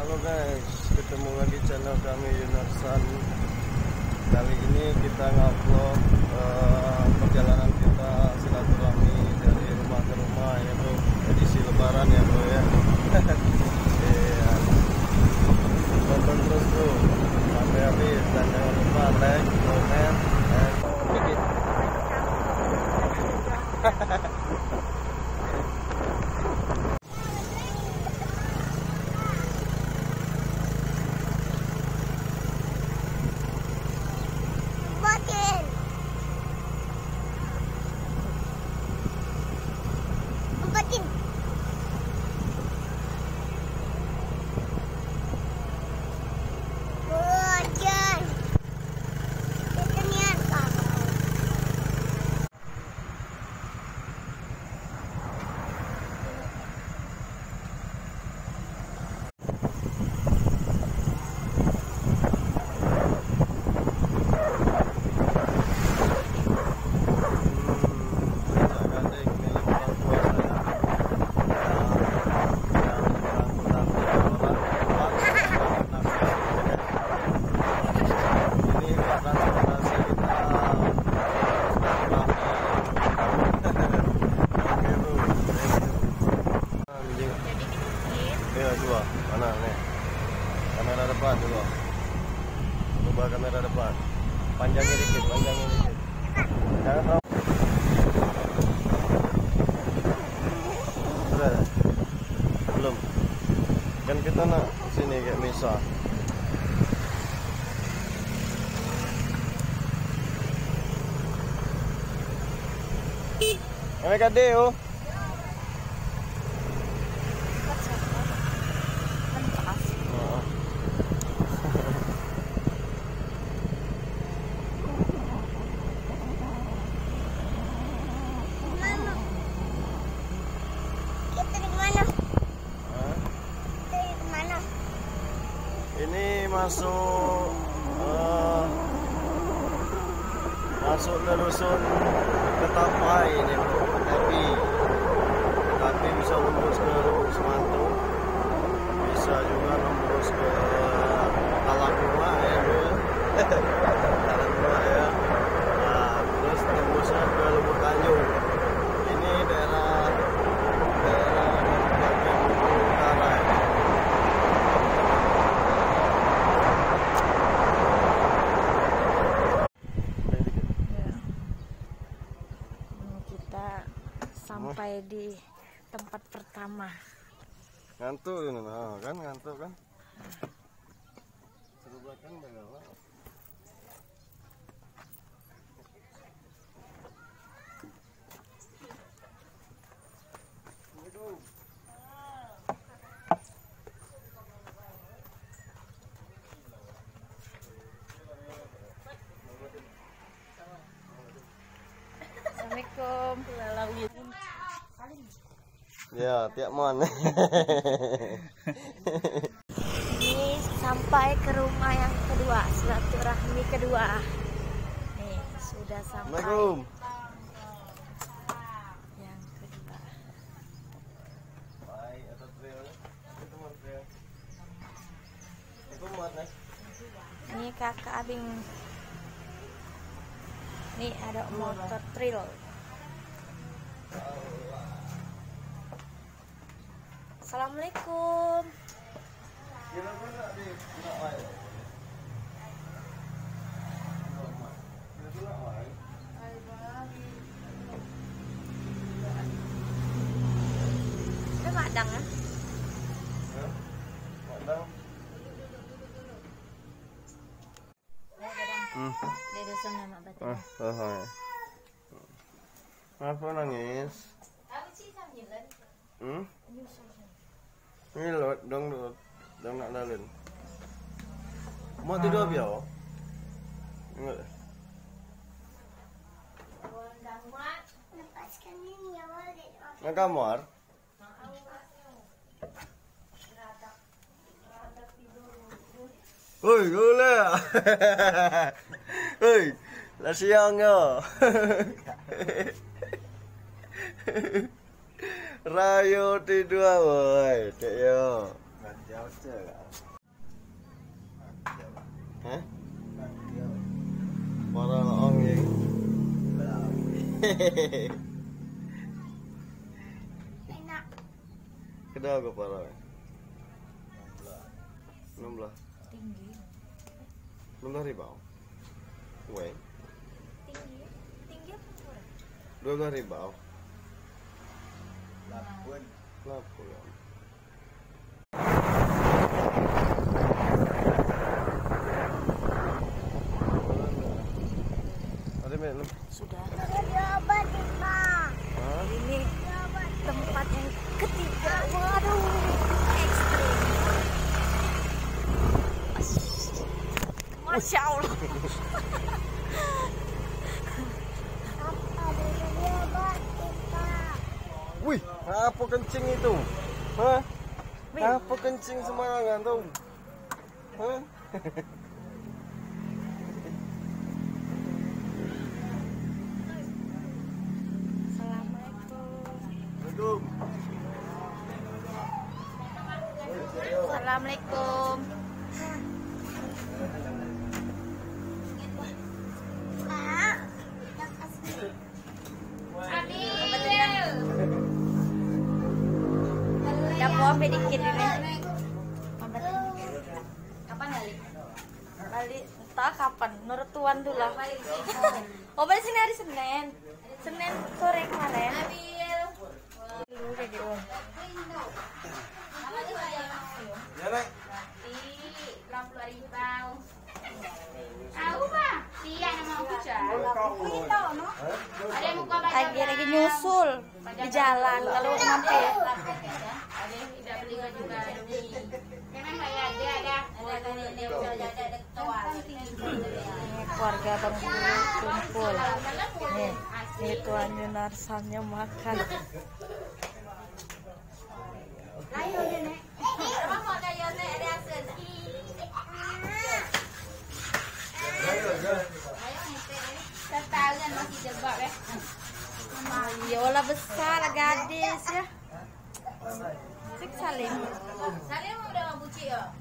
Halo guys, ketemu lagi channel kami Yunarsans. Kali ini kita ngupload perjalanan kita silaturahmi dari rumah ke rumah ya bro, edisi Lebaran ya bro ya. Iya. Tonton terus bro sampai habis dan jangan lupa like, comment, dan dikit. Dua, mana nih? Kamera depan dulu. Coba kamera depan. Panjangnya dikit, Jangan terlalu. Sudah. Belum. Kan kita nak sini kayak Misa. Mereka deo. Ini masuk ke dusun Ketapai ini bro, tapi bisa nembus ke Lubuk Semantu, bisa juga nembus ke halaman ya bro. Halaman ya. Nah, terus tembusnya ke Lubuk Tanjung. Ini daerah bagian utara ya. Sampai di tempat pertama. Ngantuk ini, kan ngantuk kan? Seru banget kan bagaimana? Assalamualaikum. Ya, tiap mon. Ini sampai ke rumah yang kedua, silaturahmi kedua. Nih, sudah sampai. Assalamualaikum. Yang kedua. Baik, atau trail. Itu mon trail. Itu muat nih. Ini kakak Abing. Nih ada motor trail. Assalamualaikum. Itu madang kan? Madang. Di dusun nama Batu. Kenapa nangis? Ngilot dong nak lalun. Mau tidur biar? Enggak. Nak kamar? Oi, gula. Oi, lah siang yo. Rayo tidur, woi, dek yo. Hah? Para ong ya. Enak. Kedua ke para. 16. Tinggi. 16.000. Weh. Tinggi. Tinggi apa kurang? 12.000. Lapun. Kenapa ya? Ada minum? Sudah. Hah? Ini tempat yang ketiga. Waduh, ekstrim. Masya Allah. Wih, apa kencing itu? Hah? Apa kencing sembarangan tuh? Hah? Assalamualaikum. Assalamualaikum. Udah mau dikit ini. Kapan balik? Balik entah kapan. Menurut tuan dulu lah. Oh balik sini hari Senin. Senin sore kemarin. Dulu kayak gitu. Ya, Nek. Lagi nyusul di jalan kalau mampir. Ini keluarga Bang Guru kumpul. Nih, ini tuan Yunarsannya makan. Ayo Nek. Setahun masih jebak ya. Yola besar gadis ya. Cek saling. Salim udah buci ya.